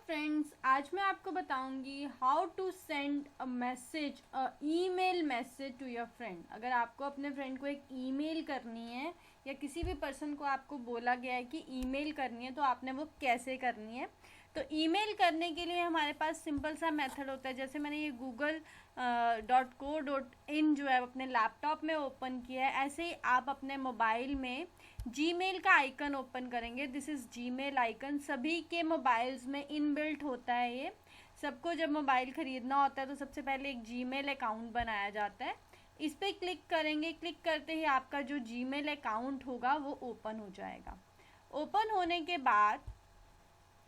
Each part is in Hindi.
फ्रेंड्स, आज मैं आपको बताऊंगी how to send a message, email message to your friend. अगर आपको अपने फ्रेंड को एक ईमेल करनी है या किसी भी पर्सन को आपको बोला गया है कि ईमेल करनी है, तो आपने वो कैसे करनी है। तो ईमेल करने के लिए हमारे पास सिंपल सा मेथड होता है। जैसे मैंने ये google.co.in जो है अपने लैपटॉप में ओपन किया है, ऐसे ही आप अपने मोबाइल में जीमेल का आइकन ओपन करेंगे। दिस इज़ जीमेल आइकन, सभी के मोबाइल्स में इनबिल्ट होता है ये। सबको जब मोबाइल ख़रीदना होता है तो सबसे पहले एक जीमेल अकाउंट बनाया जाता है। इस पर क्लिक करेंगे, क्लिक करते ही आपका जो जीमेल अकाउंट होगा वो ओपन हो जाएगा। ओपन होने के बाद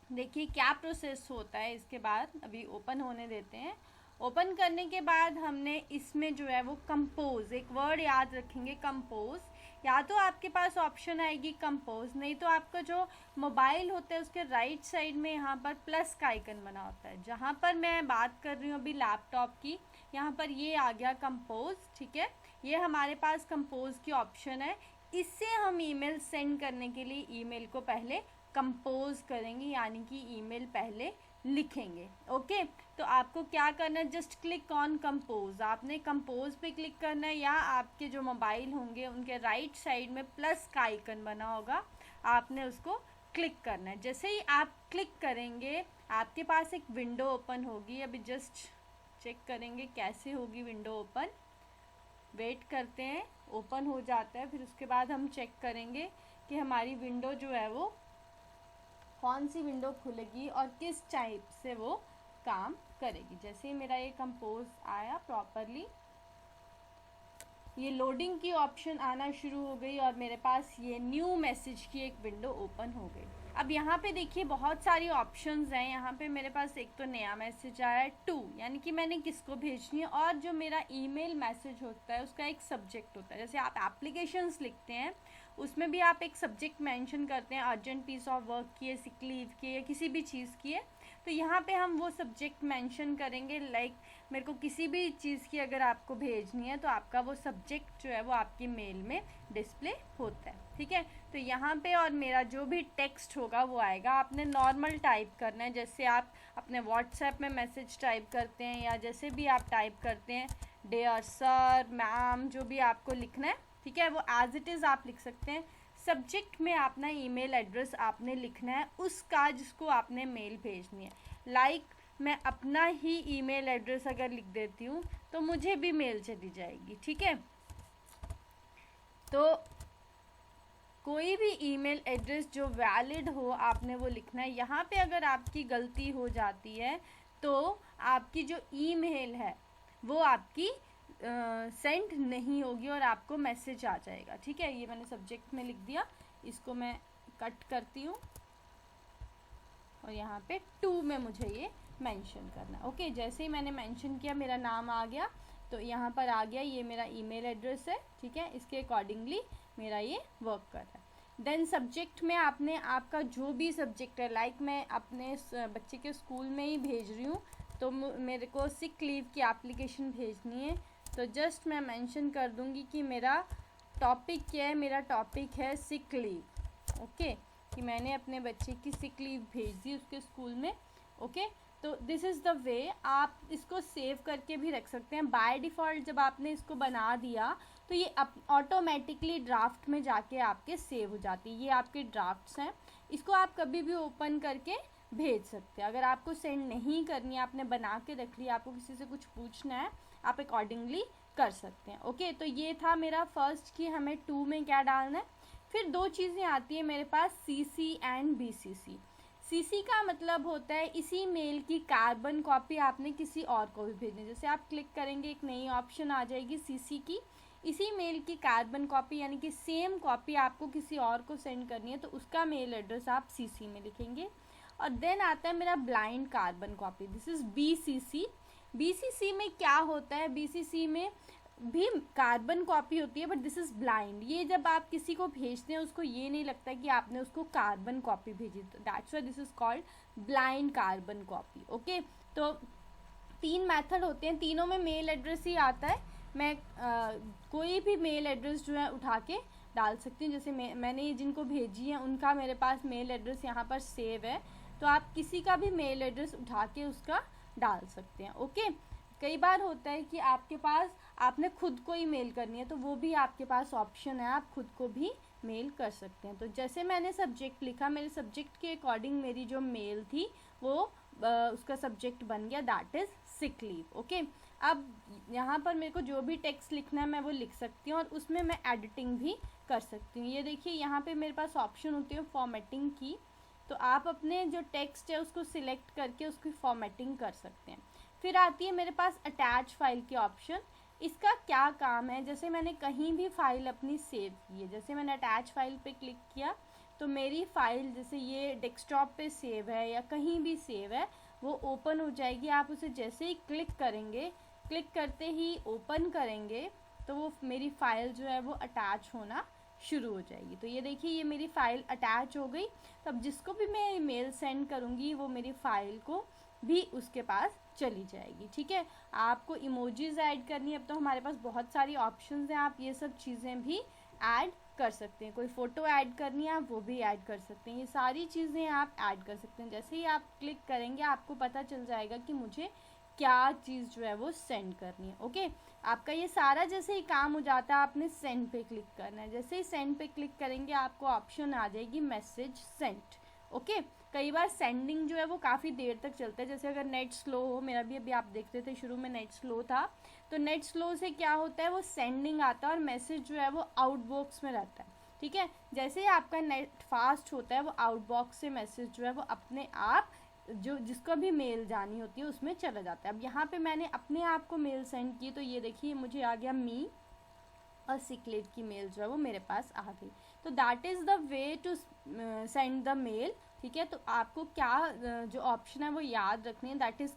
देखिए क्या प्रोसेस होता है। इसके बाद अभी ओपन होने देते हैं। ओपन करने के बाद हमने इसमें जो है वो कंपोज, एक वर्ड याद रखेंगे कंपोज। या तो आपके पास ऑप्शन आएगी कंपोज, नहीं तो आपका जो मोबाइल होता है उसके राइट साइड में यहाँ पर प्लस का आइकन बना होता है। जहाँ पर मैं बात कर रही हूँ अभी लैपटॉप की, यहाँ पर ये आ गया कंपोज। ठीक है, ये हमारे पास कंपोज की ऑप्शन है। इससे हम ईमेल सेंड करने के लिए ईमेल को पहले कंपोज करेंगे, यानी कि ईमेल पहले लिखेंगे। ओके, तो आपको क्या करना है, जस्ट क्लिक ऑन कंपोज। आपने कंपोज पे क्लिक करना है, या आपके जो मोबाइल होंगे उनके राइट साइड में प्लस का आइकन बना होगा, आपने उसको क्लिक करना है। जैसे ही आप क्लिक करेंगे आपके पास एक विंडो ओपन होगी। अभी जस्ट चेक करेंगे कैसे होगी विंडो ओपन। वेट करते हैं, ओपन हो जाता है। फिर उसके बाद हम चेक करेंगे कि हमारी विंडो जो है वो कौन सी विंडो खुलेगी और किस टाइप से वो काम करेगी। जैसे ही मेरा ये कंपोज आया प्रॉपरली, ये लोडिंग की ऑप्शन आना शुरू हो गई और मेरे पास ये न्यू मैसेज की एक विंडो ओपन हो गई। अब यहाँ पे देखिए बहुत सारी ऑप्शंस हैं। यहाँ पे मेरे पास एक तो नया मैसेज आया है टू, यानी कि मैंने किसको भेजनी है। और जो मेरा ईमेल मैसेज होता है उसका एक सब्जेक्ट होता है। जैसे आप एप्लीकेशंस लिखते हैं उसमें भी आप एक सब्जेक्ट मेंशन करते हैं, अर्जेंट पीस ऑफ वर्क की है, सिक लीव की है, या किसी भी चीज़ की है। तो यहाँ पे हम वो सब्जेक्ट मेंशन करेंगे। लाइक मेरे को किसी भी चीज़ की अगर आपको भेजनी है तो आपका वो सब्जेक्ट जो है वो आपकी मेल में डिस्प्ले होता है। ठीक है, तो यहाँ पे और मेरा जो भी टेक्स्ट होगा वो आएगा। आपने नॉर्मल टाइप करना है, जैसे आप अपने व्हाट्सएप में मैसेज टाइप करते हैं या जैसे भी आप टाइप करते हैं, डियर सर, मैम, जो भी आपको लिखना है, ठीक है, वो एज इट इज़ आप लिख सकते हैं। सब्जेक्ट में अपना ईमेल एड्रेस आपने लिखना है उसका, जिसको आपने मेल भेजनी है। लाइक मैं अपना ही ईमेल एड्रेस अगर लिख देती हूँ तो मुझे भी मेल चली जाएगी। ठीक है, तो कोई भी ईमेल एड्रेस जो वैलिड हो आपने वो लिखना है। यहाँ पे अगर आपकी गलती हो जाती है तो आपकी जो ईमेल है वो आपकी सेंड नहीं होगी और आपको मैसेज आ जाएगा। ठीक है, ये मैंने सब्जेक्ट में लिख दिया, इसको मैं कट करती हूँ और यहाँ पे टू में मुझे ये मेंशन करना है। ओके, जैसे ही मैंने मेंशन किया मेरा नाम आ गया, तो यहाँ पर आ गया ये मेरा ईमेल एड्रेस है। ठीक है, इसके अकॉर्डिंगली मेरा ये वर्क कर रहा है। देन सब्जेक्ट में आपने आपका जो भी सब्जेक्ट है, लाइक मैं अपने बच्चे के स्कूल में ही भेज रही हूँ तो मेरे को सिक लीव की एप्लीकेशन भेजनी है, तो जस्ट मैं मेंशन कर दूँगी कि मेरा टॉपिक क्या है। मेरा टॉपिक है सिक लीव। ओके, कि मैंने अपने बच्चे की सिक लीव भेज दी उसके स्कूल में। ओके, तो दिस इज़ द वे। आप इसको सेव करके भी रख सकते हैं। बाय डिफ़ॉल्ट जब आपने इसको बना दिया तो ये ऑटोमेटिकली ड्राफ्ट में जाके आपके सेव हो जाती है। ये आपके ड्राफ्ट्स हैं, इसको आप कभी भी ओपन करके भेज सकते हैं। अगर आपको सेंड नहीं करनी है, आपने बना के रख लिया, आपको किसी से कुछ पूछना है, आप अकॉर्डिंगली कर सकते हैं। ओके, तो ये था मेरा फर्स्ट कि हमें टू में क्या डालना है। फिर दो चीज़ें आती है मेरे पास, सीसी एंड बीसीसी। सीसी का मतलब होता है इसी मेल की कार्बन कॉपी आपने किसी और को भी भेजनी है। जैसे आप क्लिक करेंगे एक नई ऑप्शन आ जाएगी सीसी की, इसी मेल की कार्बन कॉपी, यानी कि सेम कॉपी आपको किसी और को सेंड करनी है तो उसका मेल एड्रेस आप सीसी में लिखेंगे। और देन आता है मेरा blind carbon copy, this is BCC. BCC में क्या होता है, बीसीसी में भी कार्बन कॉपी होती है बट दिस इज़ ब्लाइंड। ये जब आप किसी को भेजते हैं उसको ये नहीं लगता कि आपने उसको कार्बन कॉपी भेजी, तो that's why this is called blind carbon copy. Okay, तो तीन मेथड होते हैं, तीनों में मेल एड्रेस ही आता है। मैं कोई भी मेल एड्रेस जो है उठा के डाल सकती हूँ। जैसे मैंने जिनको भेजी है उनका मेरे पास मेल एड्रेस यहाँ पर सेव है। तो आप किसी का भी मेल एड्रेस उठा के उसका डाल सकते हैं। ओके, कई बार होता है कि आपके पास आपने खुद को ही मेल करनी है, तो वो भी आपके पास ऑप्शन है, आप खुद को भी मेल कर सकते हैं। तो जैसे मैंने सब्जेक्ट लिखा, मेरे सब्जेक्ट के अकॉर्डिंग मेरी जो मेल थी वो उसका सब्जेक्ट बन गया that is sick leave. Okay, अब यहाँ पर मेरे को जो भी टेक्स्ट लिखना है मैं वो लिख सकती हूँ और उसमें मैं एडिटिंग भी कर सकती हूँ। ये देखिए यहाँ पे मेरे पास ऑप्शन होती है फॉर्मेटिंग की, तो आप अपने जो टेक्स्ट है उसको सिलेक्ट करके उसकी फॉर्मेटिंग कर सकते हैं। फिर आती है मेरे पास अटैच फाइल की ऑप्शन। इसका क्या काम है, जैसे मैंने कहीं भी फाइल अपनी सेव की है, जैसे मैंने अटैच फाइल पे क्लिक किया तो मेरी फाइल जैसे ये डेस्कटॉप पे सेव है या कहीं भी सेव है वो ओपन हो जाएगी। आप उसे जैसे ही क्लिक करेंगे, क्लिक करते ही ओपन करेंगे तो वो मेरी फाइल जो है वो अटैच होना शुरू हो जाएगी। तो ये देखिए ये मेरी फाइल अटैच हो गई। तो अब जिसको भी मैं ईमेल सेंड करूँगी वो मेरी फाइल को भी उसके पास चली जाएगी। ठीक है, आपको इमोजीज ऐड करनी है, अब तो हमारे पास बहुत सारी ऑप्शंस हैं, आप ये सब चीज़ें भी ऐड कर सकते हैं। कोई फ़ोटो ऐड करनी है आप वो भी ऐड कर सकते हैं, ये सारी चीज़ें आप ऐड कर सकते हैं। जैसे ही आप क्लिक करेंगे आपको पता चल जाएगा कि मुझे क्या चीज़ जो है वो सेंड करनी है। ओके, आपका ये सारा जैसे ही काम हो जाता है आपने सेंड पे क्लिक करना है। जैसे ही सेंड पे क्लिक करेंगे आपको ऑप्शन आ जाएगी मैसेज सेंड। ओके, कई बार सेंडिंग जो है वो काफ़ी देर तक चलता है, जैसे अगर नेट स्लो हो, मेरा भी अभी आप देखते थे शुरू में नेट स्लो था, तो नेट स्लो से क्या होता है वो सेंडिंग आता है और मैसेज जो है वो आउटबॉक्स में रहता है। ठीक है, जैसे ही आपका नेट फास्ट होता है वो आउटबॉक्स से मैसेज जो है वो अपने आप जो जिसको भी मेल जानी होती है उसमें चला जाता है। अब यहाँ पे मैंने अपने आप को मेल सेंड की तो ये देखिए मुझे आ गया मी और सिक लीव की मेल जो है वो मेरे पास आ गई। तो that is the way to send the mail. ठीक है, तो आपको क्या जो ऑप्शन है वो याद रखनी है, दैट इज़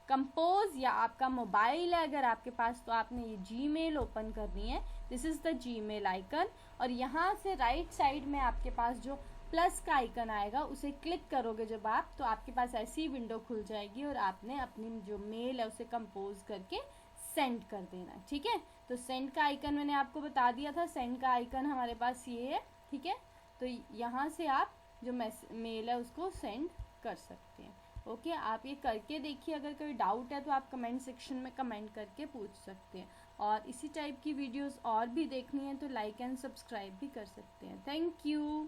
कंपोज या आपका मोबाइल है अगर आपके पास तो आपने ये जीमेल ओपन करनी है, this is the Gmail icon. और यहाँ से राइट साइड में आपके पास जो प्लस का आइकन आएगा उसे क्लिक करोगे जब आप, तो आपके पास ऐसी विंडो खुल जाएगी और आपने अपनी जो मेल है उसे कंपोज करके सेंड कर देना। ठीक है, तो सेंड का आइकन मैंने आपको बता दिया था, सेंड का आइकन हमारे पास ये है। ठीक है, तो यहाँ से आप जो मेल है उसको सेंड कर सकते हैं। ओके, आप ये करके देखिए, अगर कोई डाउट है तो आप कमेंट सेक्शन में कमेंट करके पूछ सकते हैं। और इसी टाइप की वीडियोस और भी देखनी है तो लाइक एंड सब्सक्राइब भी कर सकते हैं। Thank you.